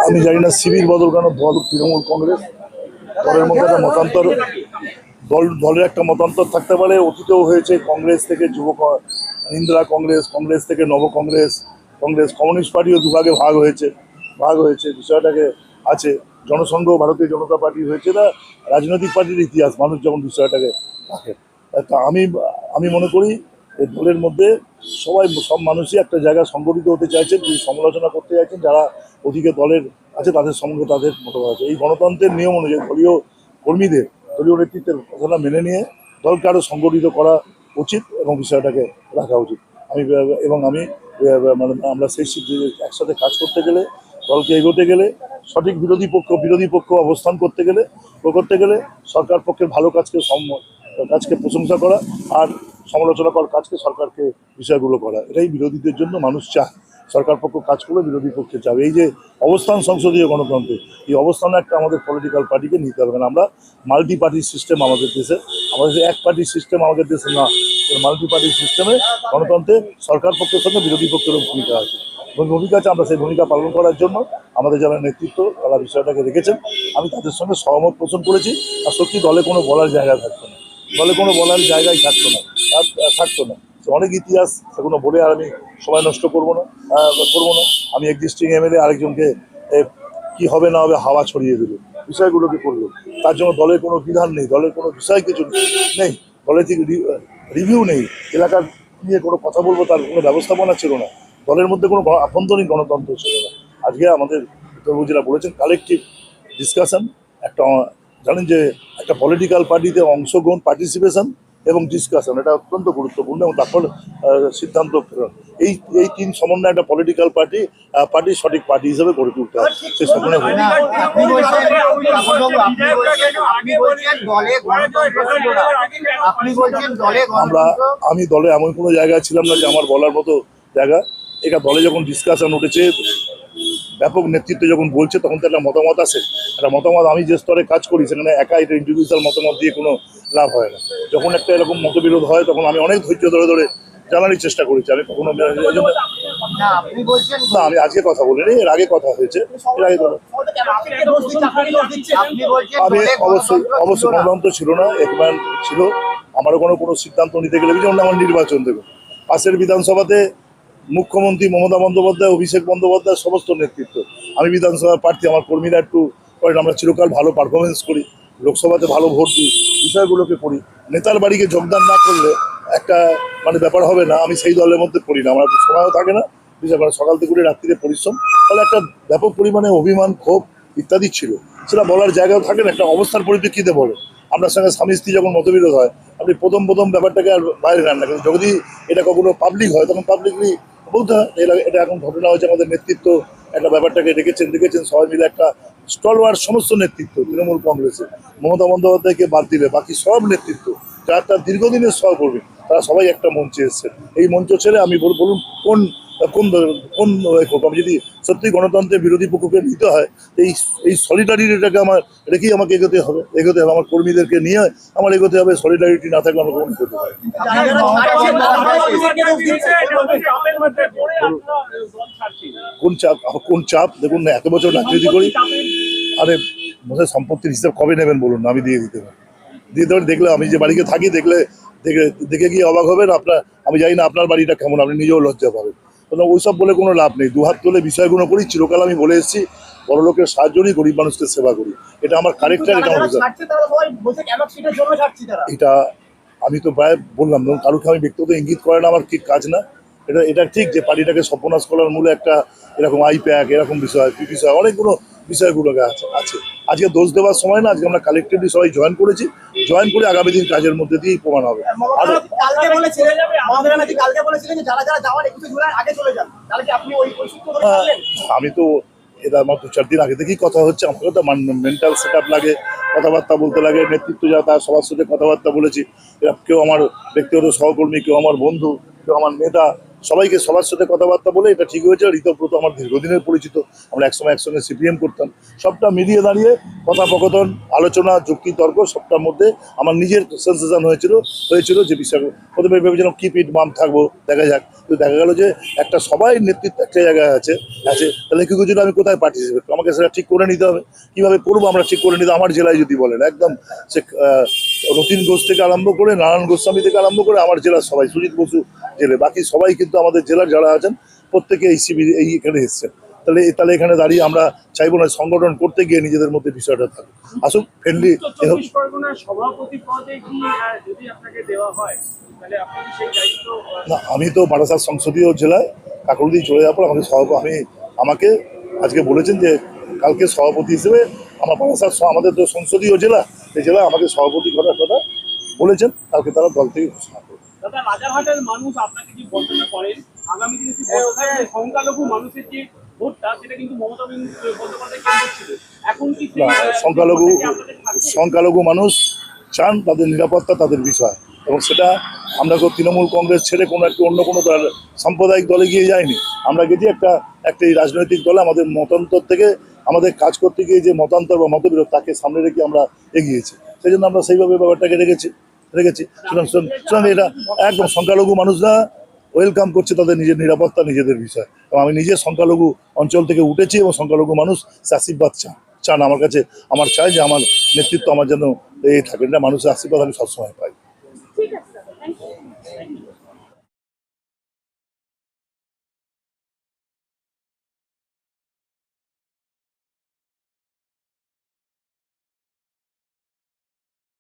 আমি জানি না শিবির বদল কেন দল তৃণমূল কংগ্রেস দলের মধ্যে একটা মতান্তর দলের একটা মতান্তর থাকতে পারে। অতীতেও হয়েছে, কংগ্রেস থেকে ইন্দিরা কংগ্রেস, কংগ্রেস থেকে নব কংগ্রেস, কমিউনিস্ট পার্টিও দুভাগে ভাগ হয়েছে বিষয়টাকে আছে। জনসংঘ ভারতীয় জনতা পার্টি হয়েছে, না রাজনৈতিক পার্টির ইতিহাস মানুষ যখন বিষয়টাকে রাখে। তা আমি মনে করি এই দলের মধ্যে সব মানুষই একটা জায়গায় সংগঠিত হতে চাইছেন, সমালোচনা করতে চাইছেন যারা ওদিকে দলের আছে তাদের সঙ্গে তাদের মতামত আছে। এই গণতন্ত্রের নিয়ম অনুযায়ী দলীয় কর্মীদের দলীয় নেতৃত্বের কথাটা মেনে নিয়ে দলকে আরও সংগঠিত করা উচিত এবং বিষয়টাকে রাখা উচিত। আমি মানে আমরা সেই একসাথে কাজ করতে গেলে, দলকে এগোতে গেলে, সঠিক বিরোধী পক্ষ অবস্থান করতে গেলে সরকার পক্ষের ভালো কাজকে প্রশংসা করা আর সমালোচনা করার কাজকে সরকারকে বিষয়গুলো করা, এটাই বিরোধীদের জন্য মানুষ চায়। সরকার পক্ষ কাজ করলে বিরোধী পক্ষে চাবে। এই যে অবস্থান সংসদীয় গণতন্ত্রে, এই অবস্থানে একটা আমাদের পলিটিক্যাল পার্টিকে নিতে হবে না। আমরা মাল্টি পার্টি সিস্টেম আমাদের দেশে, আমাদের এক পার্টি সিস্টেম আমাদের দেশে না, মাল্টি পার্টি সিস্টেমে গণতন্ত্রে সরকার পক্ষের সঙ্গে বিরোধী পক্ষেরও ভূমিকা আছে এবং ভূমিকা আছে। আমরা সেই ভূমিকা পালন করার জন্য আমাদের যারা নেতৃত্ব তারা বিষয়টাকে রেখেছেন, আমি তাদের সঙ্গে সহমত পোষণ করেছি। আর সত্যি দলে কোনো বলার জায়গা থাকতো না, থাকতো না। অনেক ইতিহাস, সেগুলো বলে আর আমি সময় নষ্ট করবো না। আমি এক্সিস্টিং এমএলএ আরেকজনকে কি হবে না হবে হাওয়া ছড়িয়ে দেবে, বিষয়গুলোকে করলো। তার জন্য দলের কোনো বিধান নেই, দলের কোনো বিষয় কিছু নেই, দলের থেকে রিভিউ নেই, এলাকার নিয়ে কোনো কথা বলবো তার কোনো ব্যবস্থাপনা ছিল না, দলের মধ্যে কোনো আভ্যন্তরীণ গণতন্ত্র ছিল না। আজকে আমাদের যেটা বলেছেন কালেকটিভ ডিসকাশন, একটা জানেন যে একটা পলিটিক্যাল পার্টিতে অংশগ্রহণ, পার্টিসিপেশন এবং ডিসকাশন, এটা অত্যন্ত গুরুত্বপূর্ণ এবং তারপর সিদ্ধান্ত ফেরত। এই তিন সমন্বয় একটা পলিটিক্যাল পার্টি সঠিক পার্টি হিসেবে গড়ে তুলতে হবে। সেই সমন্বয় আমি দলে এমন কোনো জায়গায় ছিলাম না যে আমার বলার মতো জায়গা। এটা দলে যখন ডিসকাশন উঠেছে, ব্যাপক নেতৃত্ব যখন বলছে, তখন তো একটা মতামত আসে। একটা মতামত, আমি যে স্তরে কাজ করি সেখানে একা এটা ইন্ডিভিজুয়াল মতামত দিয়ে কোনো লাভ হয় না। যখন একটা এরকম মতবিরোধ হয় তখন আমি অনেক ধৈর্য ধরে জানারই চেষ্টা করেছি। আমি কখনো না, আমি আজকে কথা বলিনি, এর আগে কথা হয়েছে, আমি অবশ্যই গণতন্ত্র ছিল না, একবার ছিল। আমারও কোনো সিদ্ধান্ত নিতে গেলে, যেমন আমার নির্বাচন দেখুন, পাশের বিধানসভাতে মুখ্যমন্ত্রী মমতা বন্দ্যোপাধ্যায়, অভিষেক বন্দ্যোপাধ্যায় সমস্ত নেতৃত্ব, আমি বিধানসভার প্রার্থী, আমার কর্মীরা একটু করেন, আমরা চিরকাল ভালো পারফরমেন্স করি, লোকসভাতে ভালো ভোট দিই, বিষয়গুলোকে করি। নেতার বাড়িকে যোগদান না করলে একটা মানে ব্যাপার হবে না, আমি সেই দলের মধ্যে পড়ি না, আমার সময়ও থাকে না, বিশেষ করে সকাল থেকে রাত্রিতে পরিশ্রম, তাহলে একটা ব্যাপক পরিমাণে অভিমান, ক্ষোভ ইত্যাদি ছিল, সেটা বলার জায়গাও থাকে না, একটা অবস্থার পরিপ্রেক্ষিতে বলে। আপনার সঙ্গে স্বামী স্ত্রী যখন মতবিরোধ হয়, আপনি প্রথম ব্যাপারটাকে আর বাইরে নেন না, কিন্তু যদি এটা কখনো পাবলিক হয় তখন পাবলিকলি বলতে হয়। এটা এখন ঘটনা হয়েছে, আমাদের নেতৃত্ব একটা ব্যাপারটাকে দেখেছেন সবাই মিলে, একটা স্টলওয়ার্ড সমস্ত নেতৃত্ব তৃণমূল কংগ্রেসে, মমতা বন্দ্যোপাধ্যায়কে বাদ দিলে বাকি সব নেতৃত্ব যারা তার দীর্ঘদিনের সহকর্মী, তারা সবাই একটা মঞ্চে এসেছেন। এই মঞ্চ ছেড়ে আমি বলুন কোন কোন কোন আমি যদি সত্যি গণতন্ত্রের বিরোধী পক্ষকে নিতে হয়, এই সলিডারিটিটাকে রেখেই আমাকে এগোতে হবে। আমার কর্মীদেরকে নিয়ে আমার এগোতে হবে। সলিডারিটি না থাকলে আমরা কখনো এগোতে পারি। কোন চাপ দেখুন না, এত বছর রাজনীতি করি, আরে বোধহয় সম্পত্তির হিসাব কবে নেবেন বলুন না, আমি দিয়ে দিতে পারি। দেখলে, আমি যে বাড়িতে থাকি, দেখে গিয়ে অবাক হবেন। আমি জানি না আপনার বাড়িটা কেমন, আপনি নিজেও লজ্জা পাবেন। ওইসব বলে কোনো লাভ নেই। দুহাত তুলে বিষয়গুলো করি, চিরকাল আমি বলে এসেছি, বড় লোকের সাহায্য নিই, গরিব মানুষকে সেবা করি, এটা আমার ক্যারেক্টার, এটা আমার এটা আমি তো প্রায় বললাম, ধরুন কারুকে আমি ব্যক্তিগত ইঙ্গিত করে না, আমার ঠিক কাজ না। এটা ঠিক যে পার্টিটাকে সর্বনাশ করার মূলে একটা এরকম আইপ্যাক, এরকম বিষয়, অনেকগুলো বিষয়গুলোকে আছে। আজকে দোষ দেওয়ার সময় না, আজকে আমরা কালেক্টিভলি সবাই জয়েন করে আগামী দিন কাজের মধ্যে দিয়েই প্রমাণ হবে। আমি তো এটা আমার 2-4 দিন আগে থেকেই কথা হচ্ছে, আমাকে তো মেন্টাল সেট আপ লাগে, কথাবার্তা বলতে লাগে, নেতৃত্ব যারা তার সবার সাথে কথাবার্তা বলেছি, কেউ আমার ব্যক্তিগত সহকর্মী, কেউ আমার বন্ধু, কেউ আমার নেতা, সবাইকে সবার সাথে কথাবার্তা বলে এটা ঠিক হয়েছে। আর ঋতব্রত আমার দীর্ঘদিনের পরিচিত, আমরা একসময় একসঙ্গে সিপিএম করতাম। সবটা মিলিয়ে দাঁড়িয়ে কথোপকথন, আলোচনা, যুক্তি, তর্ক সবটার মধ্যে আমার নিজের সেন্সেশন হয়েছিল যে বিষয় প্রথমে ভেবেছিলাম কিপ ইট মাম থাকবো, দেখা যাক। কিন্তু দেখা গেল যে একটা সবাই নেতৃত্ব একটা জায়গায় আছে, তাহলে কি কিছু আমি কোথায় পার্টিসিপেট, আমাকে সেটা ঠিক করে নিতে হবে। কীভাবে করবো আমরা ঠিক করে নিতে, আমার জেলায় যদি বলেন একদম সে রতিন ঘোষ থেকে আরম্ভ করে, নারায়ণ গোস্বামী থেকে আরম্ভ করে আমার জেলার সবাই, সুজিত বসু জেলে, বাকি সবাই কিন্তু আমাদের জেলার যারা আছেন প্রত্যেকে এই শিবির এখানে এসছেন। তাহলে এখানে দাঁড়িয়ে আমরা চাইবো না সংগঠন করতে গিয়ে নিজেদের মধ্যে বিষয়টা থাকে, আসুক ফ্রেন্ডলি। সভাপতি পদে কি যদি আপনাকে দেওয়া হয় তাহলে আপনি কি সেই দায়িত্ব? না, আমি তো বারাসাত সংসদীয় জেলায় কাকরুদি চলে যাওয়ার পর আমাকে আজকে বলেছেন যে কালকে সভাপতি হিসেবে আমার বারাসাত আমাদের তো সংসদীয় জেলা, এই জেলায় আমাকে সভাপতি করার কথা বলেছেন। কালকে তারা দল থেকে ঘোষণা করবে। দাদা, রাজারহাটের মানুষ আপনাকে যে বঞ্চনা করেন, আগামী দিনে সংখ্যালঘু মানুষের যে ভোটটা সেটা কিন্তু মমতা বন্দ্যোপাধ্যায় কেন্দ্র ছিল, এখন কি সংখ্যালঘু মানুষ চান তাদের নিরাপত্তা, তাদের বিষয়, এবং সেটা আমরা তো তৃণমূল কংগ্রেস ছেড়ে অন্য কোনো সাম্প্রদায়িক দলে গিয়ে যাইনি। আমরা গেছি একটা এই রাজনৈতিক দলে আমাদের মতান্তর থেকে, আমাদের কাজ করতে গিয়ে যে মতান্তর বা মতবিরোধ তাকে সামনে রেখে আমরা এগিয়েছি। সেই জন্য আমরা সেইভাবে ব্যাপারটাকে রেখেছি। সুতরাং এটা একদম সংখ্যালঘু মানুষরা ওয়েলকাম করছে তাদের নিজের নিরাপত্তা, নিজেদের বিষয়। এবং আমি নিজে সংখ্যালঘু অঞ্চল থেকে উঠেছি এবং সংখ্যালঘু মানুষ আশীর্বাদ চান আমার কাছে। আমার চাই যে আমার নেতৃত্ব আমার যেন এই থাকেন না, মানুষের আশীর্বাদ আমি সবসময় পাই। ঠিক আছে, থ্যাংক ইউ।